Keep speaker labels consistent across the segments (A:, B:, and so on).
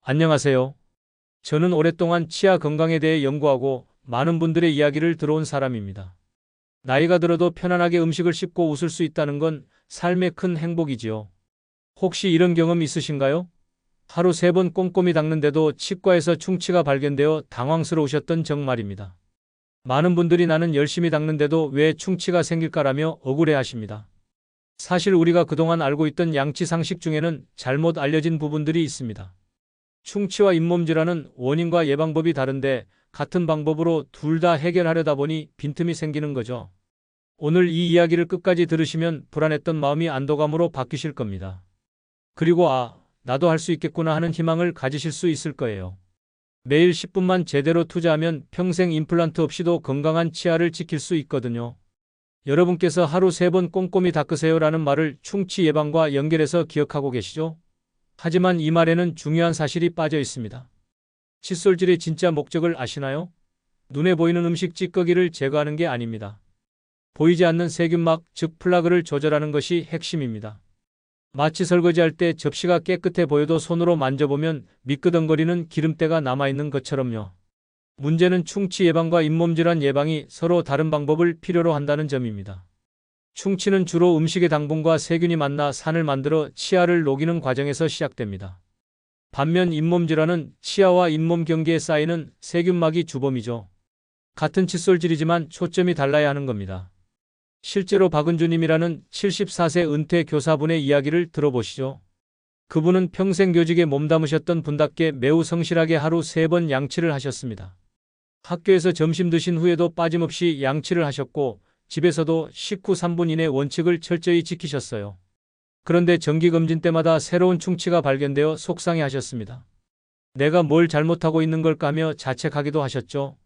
A: 안녕하세요. 저는 오랫동안 치아 건강에 대해 연구하고 많은 분들의 이야기를 들어온 사람입니다. 나이가 들어도 편안하게 음식을 씹고 웃을 수 있다는 건 삶의 큰 행복이지요. 혹시 이런 경험 있으신가요? 하루 3번 꼼꼼히 닦는데도 치과에서 충치가 발견되어 당황스러우셨던 적 말입니다. 많은 분들이 나는 열심히 닦는데도 왜 충치가 생길까라며 억울해하십니다. 사실 우리가 그동안 알고 있던 양치 상식 중에는 잘못 알려진 부분들이 있습니다. 충치와 잇몸 질환은 원인과 예방법이 다른데 같은 방법으로 둘 다 해결하려다 보니 빈틈이 생기는 거죠. 오늘 이 이야기를 끝까지 들으시면 불안했던 마음이 안도감으로 바뀌실 겁니다. 그리고 나도 할 수 있겠구나 하는 희망을 가지실 수 있을 거예요. 매일 10분만 제대로 투자하면 평생 임플란트 없이도 건강한 치아를 지킬 수 있거든요. 여러분께서 하루 3번 꼼꼼히 닦으세요라는 말을 충치 예방과 연결해서 기억하고 계시죠? 하지만 이 말에는 중요한 사실이 빠져 있습니다. 칫솔질의 진짜 목적을 아시나요? 눈에 보이는 음식 찌꺼기를 제거하는 게 아닙니다. 보이지 않는 세균막, 즉 플라그를 조절하는 것이 핵심입니다. 마치 설거지할 때 접시가 깨끗해 보여도 손으로 만져보면 미끄덩거리는 기름때가 남아있는 것처럼요. 문제는 충치 예방과 잇몸 질환 예방이 서로 다른 방법을 필요로 한다는 점입니다. 충치는 주로 음식의 당분과 세균이 만나 산을 만들어 치아를 녹이는 과정에서 시작됩니다. 반면 잇몸 질환은 치아와 잇몸 경계에 쌓이는 세균막이 주범이죠. 같은 칫솔질이지만 초점이 달라야 하는 겁니다. 실제로 박은주님이라는 74세 은퇴 교사분의 이야기를 들어보시죠. 그분은 평생 교직에 몸담으셨던 분답게 매우 성실하게 하루 3번 양치를 하셨습니다. 학교에서 점심 드신 후에도 빠짐없이 양치를 하셨고 집에서도 식후 3분 이내 원칙을 철저히 지키셨어요. 그런데 정기검진 때마다 새로운 충치가 발견되어 속상해하셨습니다. 내가 뭘 잘못하고 있는 걸까 하며 자책하기도 하셨죠.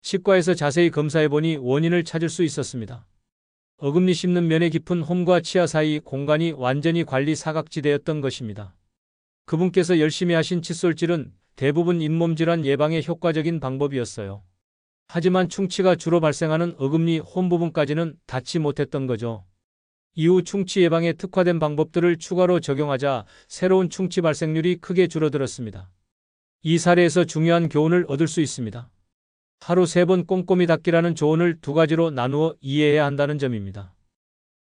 A: 치과에서 자세히 검사해보니 원인을 찾을 수 있었습니다. 어금니 씹는 면의 깊은 홈과 치아 사이 공간이 완전히 관리 사각지대였던 것입니다. 그분께서 열심히 하신 칫솔질은 대부분 잇몸 질환 예방에 효과적인 방법이었어요. 하지만 충치가 주로 발생하는 어금니 홈 부분까지는 닿지 못했던 거죠. 이후 충치 예방에 특화된 방법들을 추가로 적용하자 새로운 충치 발생률이 크게 줄어들었습니다. 이 사례에서 중요한 교훈을 얻을 수 있습니다. 하루 3번 꼼꼼히 닦기라는 조언을 2가지로 나누어 이해해야 한다는 점입니다.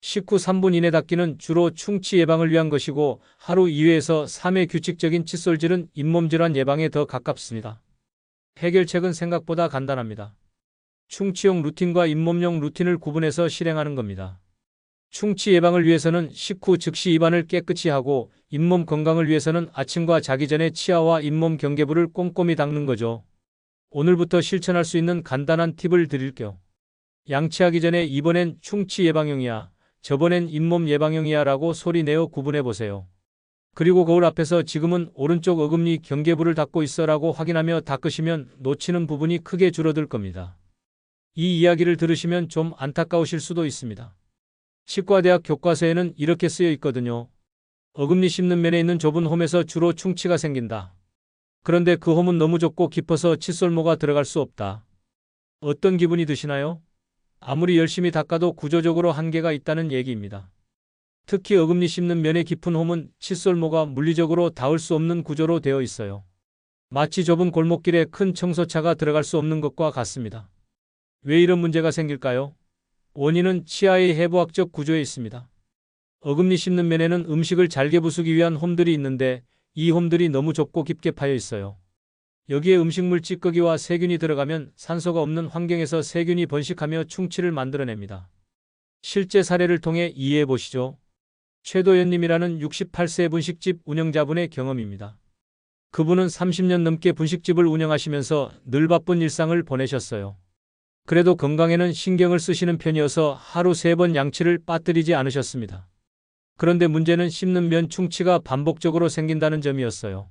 A: 식후 3분 이내 닦기는 주로 충치 예방을 위한 것이고 하루 2회에서 3회 규칙적인 칫솔질은 잇몸 질환 예방에 더 가깝습니다. 해결책은 생각보다 간단합니다. 충치용 루틴과 잇몸용 루틴을 구분해서 실행하는 겁니다. 충치 예방을 위해서는 식후 즉시 입안을 깨끗이 하고 잇몸 건강을 위해서는 아침과 자기 전에 치아와 잇몸 경계부를 꼼꼼히 닦는 거죠. 오늘부터 실천할 수 있는 간단한 팁을 드릴게요. 양치하기 전에 이번엔 충치 예방용이야, 저번엔 잇몸 예방용이야 라고 소리내어 구분해보세요. 그리고 거울 앞에서 지금은 오른쪽 어금니 경계부를 닦고 있어 라고 확인하며 닦으시면 놓치는 부분이 크게 줄어들 겁니다. 이 이야기를 들으시면 좀 안타까우실 수도 있습니다. 치과대학 교과서에는 이렇게 쓰여 있거든요. 어금니 씹는 면에 있는 좁은 홈에서 주로 충치가 생긴다. 그런데 그 홈은 너무 좁고 깊어서 칫솔모가 들어갈 수 없다. 어떤 기분이 드시나요? 아무리 열심히 닦아도 구조적으로 한계가 있다는 얘기입니다. 특히 어금니 씹는 면의 깊은 홈은 칫솔모가 물리적으로 닿을 수 없는 구조로 되어 있어요. 마치 좁은 골목길에 큰 청소차가 들어갈 수 없는 것과 같습니다. 왜 이런 문제가 생길까요? 원인은 치아의 해부학적 구조에 있습니다. 어금니 씹는 면에는 음식을 잘게 부수기 위한 홈들이 있는데 이 홈들이 너무 좁고 깊게 파여 있어요. 여기에 음식물 찌꺼기와 세균이 들어가면 산소가 없는 환경에서 세균이 번식하며 충치를 만들어냅니다. 실제 사례를 통해 이해해 보시죠. 최도연님이라는 68세 분식집 운영자분의 경험입니다. 그분은 30년 넘게 분식집을 운영하시면서 늘 바쁜 일상을 보내셨어요. 그래도 건강에는 신경을 쓰시는 편이어서 하루 3번 양치를 빠뜨리지 않으셨습니다. 그런데 문제는 씹는 면 충치가 반복적으로 생긴다는 점이었어요.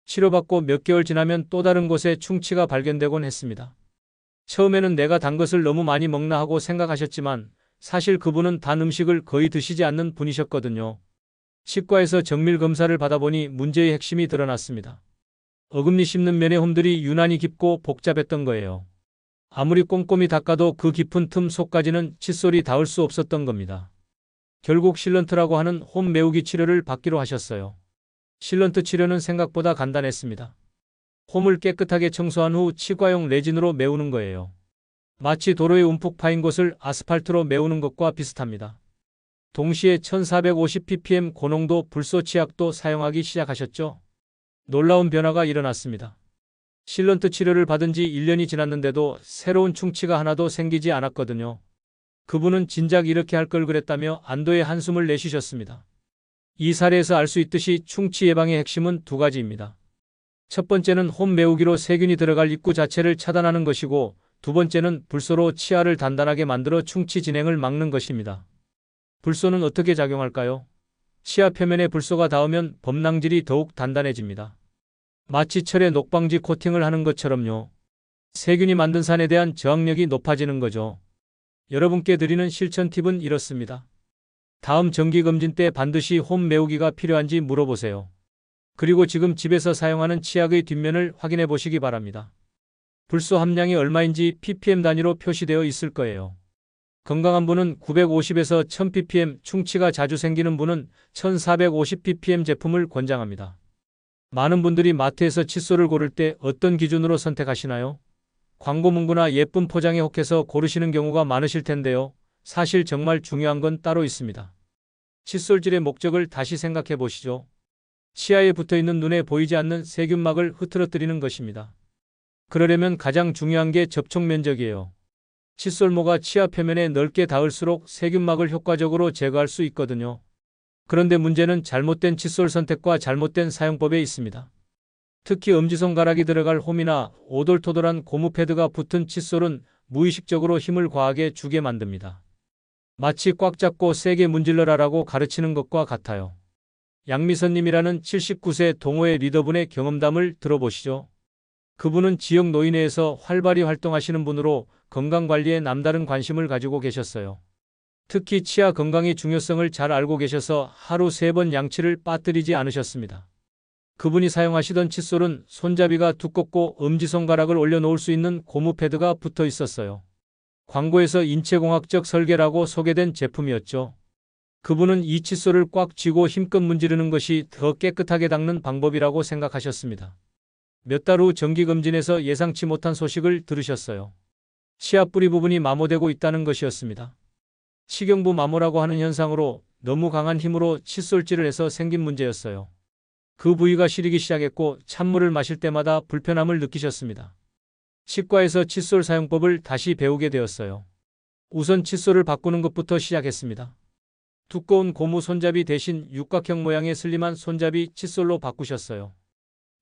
A: 치료받고 몇 개월 지나면 또 다른 곳에 충치가 발견되곤 했습니다. 처음에는 내가 단 것을 너무 많이 먹나 하고 생각하셨지만 사실 그분은 단 음식을 거의 드시지 않는 분이셨거든요. 치과에서 정밀 검사를 받아보니 문제의 핵심이 드러났습니다. 어금니 씹는 면의 홈들이 유난히 깊고 복잡했던 거예요. 아무리 꼼꼼히 닦아도 그 깊은 틈 속까지는 칫솔이 닿을 수 없었던 겁니다. 결국 실런트라고 하는 홈 메우기 치료를 받기로 하셨어요. 실런트 치료는 생각보다 간단했습니다. 홈을 깨끗하게 청소한 후 치과용 레진으로 메우는 거예요. 마치 도로에 움푹 파인 곳을 아스팔트로 메우는 것과 비슷합니다. 동시에 1450ppm 고농도 불소 치약도 사용하기 시작하셨죠. 놀라운 변화가 일어났습니다. 실런트 치료를 받은 지 1년이 지났는데도 새로운 충치가 하나도 생기지 않았거든요. 그분은 진작 이렇게 할 걸 그랬다며 안도의 한숨을 내쉬셨습니다. 이 사례에서 알 수 있듯이 충치 예방의 핵심은 두 가지입니다. 첫 번째는 홈 메우기로 세균이 들어갈 입구 자체를 차단하는 것이고, 두 번째는 불소로 치아를 단단하게 만들어 충치 진행을 막는 것입니다. 불소는 어떻게 작용할까요? 치아 표면에 불소가 닿으면 범랑질이 더욱 단단해집니다. 마치 철에 녹방지 코팅을 하는 것처럼요. 세균이 만든 산에 대한 저항력이 높아지는 거죠. 여러분께 드리는 실천 팁은 이렇습니다. 다음 정기검진 때 반드시 홈 메우기가 필요한지 물어보세요. 그리고 지금 집에서 사용하는 치약의 뒷면을 확인해 보시기 바랍니다. 불소 함량이 얼마인지 ppm 단위로 표시되어 있을 거예요. 건강한 분은 950에서 1000ppm, 충치가 자주 생기는 분은 1450ppm 제품을 권장합니다. 많은 분들이 마트에서 칫솔을 고를 때 어떤 기준으로 선택하시나요? 광고 문구나 예쁜 포장에 혹해서 고르시는 경우가 많으실 텐데요. 사실 정말 중요한 건 따로 있습니다. 칫솔질의 목적을 다시 생각해 보시죠. 치아에 붙어있는 눈에 보이지 않는 세균막을 흐트러뜨리는 것입니다. 그러려면 가장 중요한 게 접촉 면적이에요. 칫솔모가 치아 표면에 넓게 닿을수록 세균막을 효과적으로 제거할 수 있거든요. 그런데 문제는 잘못된 칫솔 선택과 잘못된 사용법에 있습니다. 특히 엄지손가락이 들어갈 홈이나 오돌토돌한 고무 패드가 붙은 칫솔은 무의식적으로 힘을 과하게 주게 만듭니다. 마치 꽉 잡고 세게 문질러라라고 가르치는 것과 같아요. 양미선님이라는 79세 동호회 리더분의 경험담을 들어보시죠. 그분은 지역 노인회에서 활발히 활동하시는 분으로 건강관리에 남다른 관심을 가지고 계셨어요. 특히 치아 건강의 중요성을 잘 알고 계셔서 하루 3번 양치를 빠뜨리지 않으셨습니다. 그분이 사용하시던 칫솔은 손잡이가 두껍고 엄지손가락을 올려놓을 수 있는 고무 패드가 붙어 있었어요. 광고에서 인체공학적 설계라고 소개된 제품이었죠. 그분은 이 칫솔을 꽉 쥐고 힘껏 문지르는 것이 더 깨끗하게 닦는 방법이라고 생각하셨습니다. 몇 달 후 정기검진에서 예상치 못한 소식을 들으셨어요. 치아 뿌리 부분이 마모되고 있다는 것이었습니다. 식용부 마모라고 하는 현상으로 너무 강한 힘으로 칫솔질을 해서 생긴 문제였어요. 그 부위가 시리기 시작했고 찬물을 마실 때마다 불편함을 느끼셨습니다. 치과에서 칫솔 사용법을 다시 배우게 되었어요. 우선 칫솔을 바꾸는 것부터 시작했습니다. 두꺼운 고무 손잡이 대신 육각형 모양의 슬림한 손잡이 칫솔로 바꾸셨어요.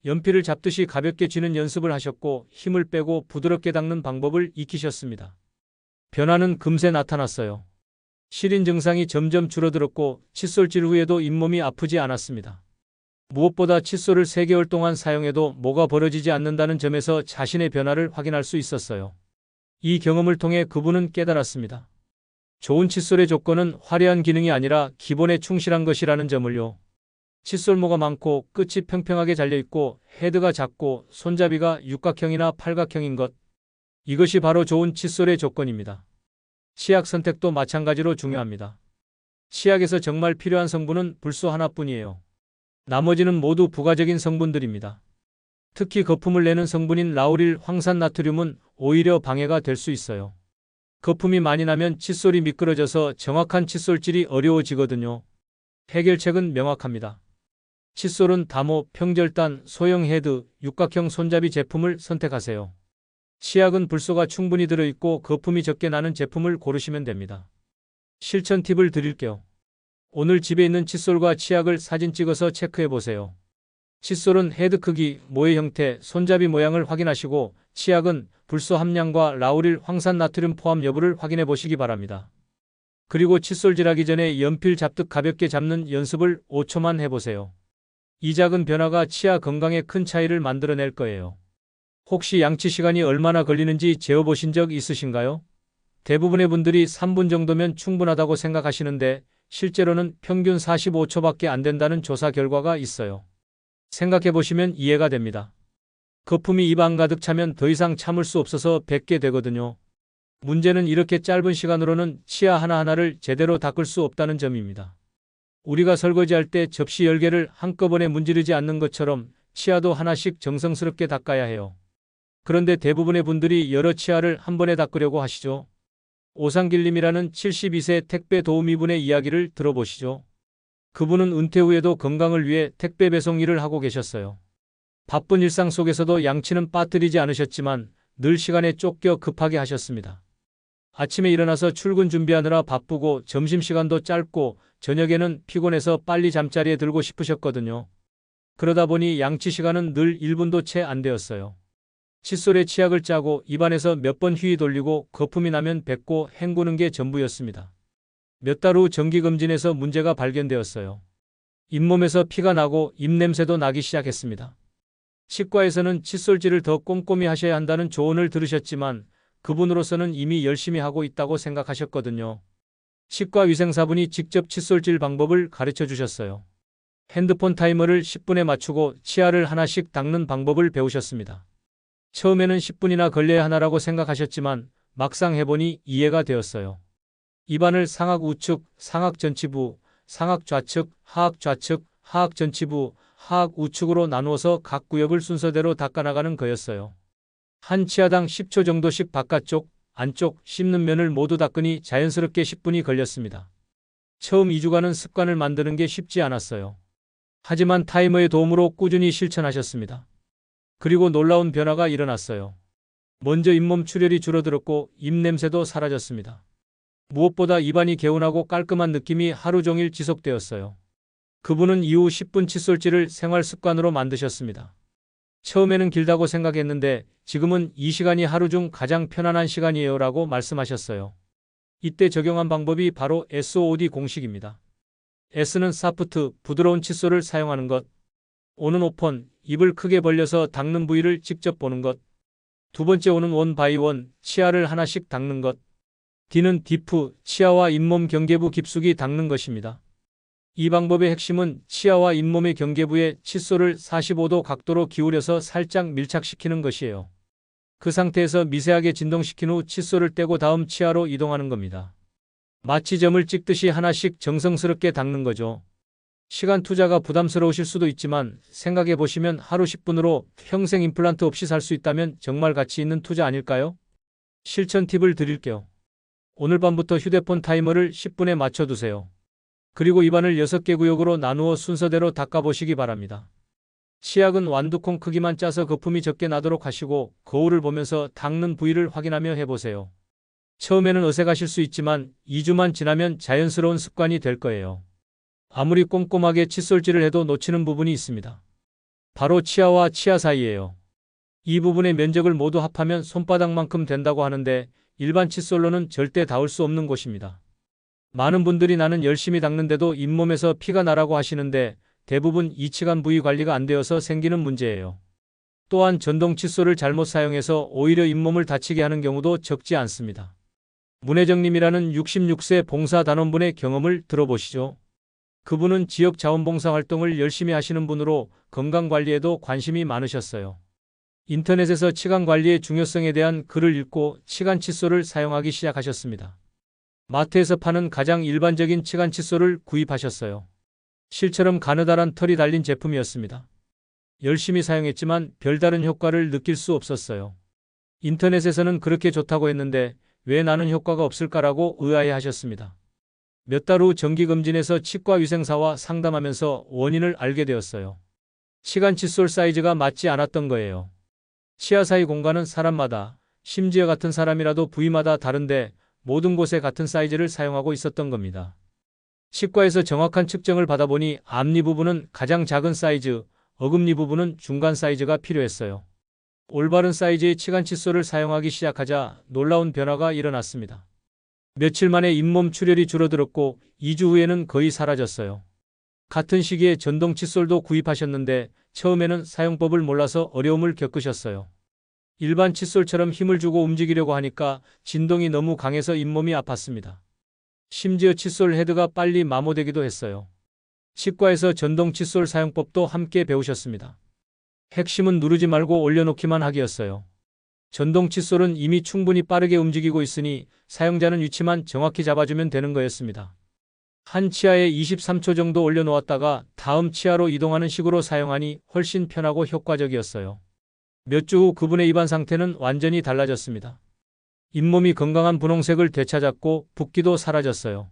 A: 연필을 잡듯이 가볍게 쥐는 연습을 하셨고 힘을 빼고 부드럽게 닦는 방법을 익히셨습니다. 변화는 금세 나타났어요. 시린 증상이 점점 줄어들었고 칫솔질 후에도 잇몸이 아프지 않았습니다. 무엇보다 칫솔을 3개월 동안 사용해도 모가 벌어지지 않는다는 점에서 자신의 변화를 확인할 수 있었어요. 이 경험을 통해 그분은 깨달았습니다. 좋은 칫솔의 조건은 화려한 기능이 아니라 기본에 충실한 것이라는 점을요. 칫솔모가 많고 끝이 평평하게 잘려있고 헤드가 작고 손잡이가 육각형이나 팔각형인 것. 이것이 바로 좋은 칫솔의 조건입니다. 치약 선택도 마찬가지로 중요합니다. 치약에서 정말 필요한 성분은 불소 하나뿐이에요. 나머지는 모두 부가적인 성분들입니다. 특히 거품을 내는 성분인 라우릴 황산나트륨은 오히려 방해가 될 수 있어요. 거품이 많이 나면 칫솔이 미끄러져서 정확한 칫솔질이 어려워지거든요. 해결책은 명확합니다. 칫솔은 다모, 평절단, 소형 헤드, 육각형 손잡이 제품을 선택하세요. 치약은 불소가 충분히 들어있고 거품이 적게 나는 제품을 고르시면 됩니다. 실천 팁을 드릴게요. 오늘 집에 있는 칫솔과 치약을 사진 찍어서 체크해 보세요. 칫솔은 헤드 크기, 모의 형태, 손잡이 모양을 확인하시고 치약은 불소 함량과 라우릴 황산나트륨 포함 여부를 확인해 보시기 바랍니다. 그리고 칫솔질하기 전에 연필 잡듯 가볍게 잡는 연습을 5초만 해보세요. 이 작은 변화가 치아 건강에 큰 차이를 만들어낼 거예요. 혹시 양치 시간이 얼마나 걸리는지 재어보신 적 있으신가요? 대부분의 분들이 3분 정도면 충분하다고 생각하시는데 실제로는 평균 45초밖에 안 된다는 조사 결과가 있어요. 생각해보시면 이해가 됩니다. 거품이 입 안 가득 차면 더 이상 참을 수 없어서 뱉게 되거든요. 문제는 이렇게 짧은 시간으로는 치아 하나하나를 제대로 닦을 수 없다는 점입니다. 우리가 설거지할 때 접시 10개를 한꺼번에 문지르지 않는 것처럼 치아도 하나씩 정성스럽게 닦아야 해요. 그런데 대부분의 분들이 여러 치아를 한 번에 닦으려고 하시죠. 오상길님이라는 72세 택배 도우미분의 이야기를 들어보시죠. 그분은 은퇴 후에도 건강을 위해 택배 배송 일을 하고 계셨어요. 바쁜 일상 속에서도 양치는 빠뜨리지 않으셨지만 늘 시간에 쫓겨 급하게 하셨습니다. 아침에 일어나서 출근 준비하느라 바쁘고 점심시간도 짧고 저녁에는 피곤해서 빨리 잠자리에 들고 싶으셨거든요. 그러다 보니 양치 시간은 늘 1분도 채 안 되었어요. 칫솔에 치약을 짜고 입안에서 몇 번 휘휘 돌리고 거품이 나면 뱉고 헹구는 게 전부였습니다. 몇 달 후 정기검진에서 문제가 발견되었어요. 잇몸에서 피가 나고 입냄새도 나기 시작했습니다. 치과에서는 칫솔질을 더 꼼꼼히 하셔야 한다는 조언을 들으셨지만 그분으로서는 이미 열심히 하고 있다고 생각하셨거든요. 치과 위생사분이 직접 칫솔질 방법을 가르쳐 주셨어요. 핸드폰 타이머를 10분에 맞추고 치아를 하나씩 닦는 방법을 배우셨습니다. 처음에는 10분이나 걸려야 하나라고 생각하셨지만 막상 해보니 이해가 되었어요. 입안을 상악 우측, 상악 전치부, 상악 좌측, 하악 좌측, 하악 전치부, 하악 우측으로 나누어서 각 구역을 순서대로 닦아나가는 거였어요. 한 치아당 10초 정도씩 바깥쪽, 안쪽, 씹는 면을 모두 닦으니 자연스럽게 10분이 걸렸습니다. 처음 2주간은 습관을 만드는 게 쉽지 않았어요. 하지만 타이머의 도움으로 꾸준히 실천하셨습니다. 그리고 놀라운 변화가 일어났어요. 먼저 잇몸 출혈이 줄어들었고 입냄새도 사라졌습니다. 무엇보다 입안이 개운하고 깔끔한 느낌이 하루 종일 지속되었어요. 그분은 이후 10분 칫솔질을 생활 습관으로 만드셨습니다. 처음에는 길다고 생각했는데 지금은 이 시간이 하루 중 가장 편안한 시간이에요 라고 말씀하셨어요. 이때 적용한 방법이 바로 SOD 공식입니다. S는 사프트, 부드러운 칫솔을 사용하는 것. O는 오픈, 입을 크게 벌려서 닦는 부위를 직접 보는 것. 두 번째 O는 원 바이 원, 치아를 하나씩 닦는 것. D는 디프, 치아와 잇몸 경계부 깊숙이 닦는 것입니다. 이 방법의 핵심은 치아와 잇몸의 경계부에 칫솔을 45도 각도로 기울여서 살짝 밀착시키는 것이에요. 그 상태에서 미세하게 진동시킨 후 칫솔을 떼고 다음 치아로 이동하는 겁니다. 마치 점을 찍듯이 하나씩 정성스럽게 닦는 거죠. 시간 투자가 부담스러우실 수도 있지만 생각해 보시면 하루 10분으로 평생 임플란트 없이 살 수 있다면 정말 가치 있는 투자 아닐까요? 실천 팁을 드릴게요. 오늘 밤부터 휴대폰 타이머를 10분에 맞춰두세요. 그리고 입안을 6개 구역으로 나누어 순서대로 닦아보시기 바랍니다. 치약은 완두콩 크기만 짜서 거품이 적게 나도록 하시고 거울을 보면서 닦는 부위를 확인하며 해보세요. 처음에는 어색하실 수 있지만 2주만 지나면 자연스러운 습관이 될 거예요. 아무리 꼼꼼하게 칫솔질을 해도 놓치는 부분이 있습니다. 바로 치아와 치아 사이예요. 이 부분의 면적을 모두 합하면 손바닥만큼 된다고 하는데 일반 칫솔로는 절대 닿을 수 없는 곳입니다. 많은 분들이 나는 열심히 닦는데도 잇몸에서 피가 나라고 하시는데 대부분 이치관 부위 관리가 안 되어서 생기는 문제예요. 또한 전동 칫솔을 잘못 사용해서 오히려 잇몸을 다치게 하는 경우도 적지 않습니다. 문혜정님이라는 66세 봉사단원분의 경험을 들어보시죠. 그분은 지역 자원봉사 활동을 열심히 하시는 분으로 건강관리에도 관심이 많으셨어요. 인터넷에서 치간관리의 중요성에 대한 글을 읽고 치간 칫솔을 사용하기 시작하셨습니다. 마트에서 파는 가장 일반적인 치간 칫솔을 구입하셨어요. 실처럼 가느다란 털이 달린 제품이었습니다. 열심히 사용했지만 별다른 효과를 느낄 수 없었어요. 인터넷에서는 그렇게 좋다고 했는데 왜 나는 효과가 없을까라고 의아해하셨습니다. 몇 달 후 정기검진에서 치과위생사와 상담하면서 원인을 알게 되었어요. 치간 칫솔 사이즈가 맞지 않았던 거예요. 치아 사이 공간은 사람마다, 심지어 같은 사람이라도 부위마다 다른데 모든 곳에 같은 사이즈를 사용하고 있었던 겁니다. 치과에서 정확한 측정을 받아보니 앞니 부분은 가장 작은 사이즈, 어금니 부분은 중간 사이즈가 필요했어요. 올바른 사이즈의 치간 칫솔을 사용하기 시작하자 놀라운 변화가 일어났습니다. 며칠 만에 잇몸 출혈이 줄어들었고 2주 후에는 거의 사라졌어요. 같은 시기에 전동 칫솔도 구입하셨는데 처음에는 사용법을 몰라서 어려움을 겪으셨어요. 일반 칫솔처럼 힘을 주고 움직이려고 하니까 진동이 너무 강해서 잇몸이 아팠습니다. 심지어 칫솔 헤드가 빨리 마모되기도 했어요. 치과에서 전동 칫솔 사용법도 함께 배우셨습니다. 핵심은 누르지 말고 올려놓기만 하기였어요. 전동 칫솔은 이미 충분히 빠르게 움직이고 있으니 사용자는 위치만 정확히 잡아주면 되는 거였습니다. 한 치아에 23초 정도 올려놓았다가 다음 치아로 이동하는 식으로 사용하니 훨씬 편하고 효과적이었어요. 몇 주 후 그분의 입안 상태는 완전히 달라졌습니다. 잇몸이 건강한 분홍색을 되찾았고 붓기도 사라졌어요.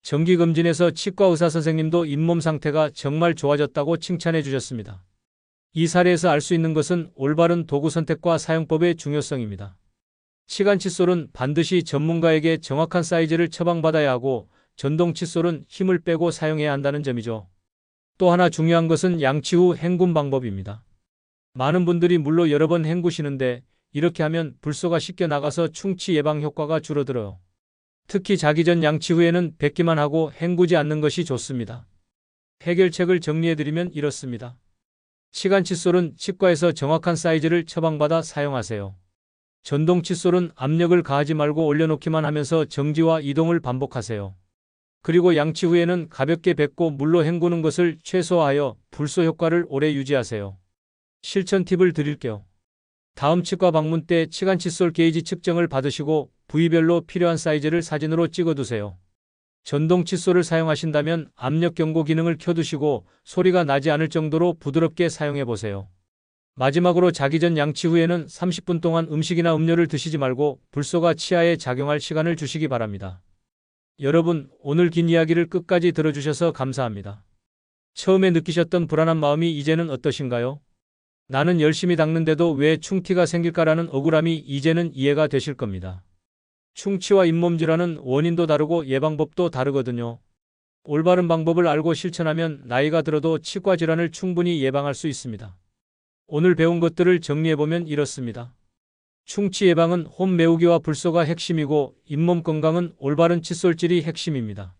A: 정기검진에서 치과 의사 선생님도 잇몸 상태가 정말 좋아졌다고 칭찬해 주셨습니다. 이 사례에서 알 수 있는 것은 올바른 도구 선택과 사용법의 중요성입니다. 치간 칫솔은 반드시 전문가에게 정확한 사이즈를 처방받아야 하고 전동 칫솔은 힘을 빼고 사용해야 한다는 점이죠. 또 하나 중요한 것은 양치 후 헹군 방법입니다. 많은 분들이 물로 여러 번 헹구시는데 이렇게 하면 불소가 씻겨 나가서 충치 예방 효과가 줄어들어요. 특히 자기 전 양치 후에는 뱉기만 하고 헹구지 않는 것이 좋습니다. 해결책을 정리해드리면 이렇습니다. 치간 칫솔은 치과에서 정확한 사이즈를 처방받아 사용하세요. 전동 칫솔은 압력을 가하지 말고 올려놓기만 하면서 정지와 이동을 반복하세요. 그리고 양치 후에는 가볍게 뱉고 물로 헹구는 것을 최소화하여 불소 효과를 오래 유지하세요. 실천 팁을 드릴게요. 다음 치과 방문 때 치간 칫솔 게이지 측정을 받으시고 부위별로 필요한 사이즈를 사진으로 찍어두세요. 전동 칫솔을 사용하신다면 압력 경고 기능을 켜두시고 소리가 나지 않을 정도로 부드럽게 사용해보세요. 마지막으로 자기 전 양치 후에는 30분 동안 음식이나 음료를 드시지 말고 불소가 치아에 작용할 시간을 주시기 바랍니다. 여러분, 오늘 긴 이야기를 끝까지 들어주셔서 감사합니다. 처음에 느끼셨던 불안한 마음이 이제는 어떠신가요? 나는 열심히 닦는데도 왜 충티가 생길까라는 억울함이 이제는 이해가 되실 겁니다. 충치와 잇몸 질환은 원인도 다르고 예방법도 다르거든요. 올바른 방법을 알고 실천하면 나이가 들어도 치과 질환을 충분히 예방할 수 있습니다. 오늘 배운 것들을 정리해보면 이렇습니다. 충치 예방은 홈 메우기와 불소가 핵심이고 잇몸 건강은 올바른 칫솔질이 핵심입니다.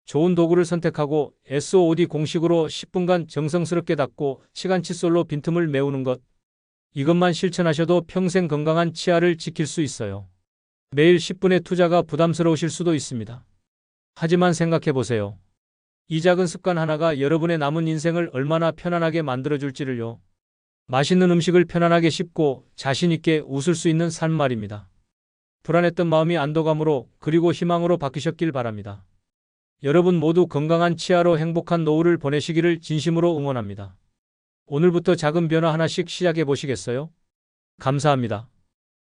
A: 좋은 도구를 선택하고 SOD 공식으로 10분간 정성스럽게 닦고 치간 칫솔로 빈틈을 메우는 것. 이것만 실천하셔도 평생 건강한 치아를 지킬 수 있어요. 매일 10분의 투자가 부담스러우실 수도 있습니다. 하지만 생각해보세요. 이 작은 습관 하나가 여러분의 남은 인생을 얼마나 편안하게 만들어줄지를요. 맛있는 음식을 편안하게 씹고 자신 있게 웃을 수 있는 삶 말입니다. 불안했던 마음이 안도감으로 그리고 희망으로 바뀌셨길 바랍니다. 여러분 모두 건강한 치아로 행복한 노후를 보내시기를 진심으로 응원합니다. 오늘부터 작은 변화 하나씩 시작해 보시겠어요? 감사합니다.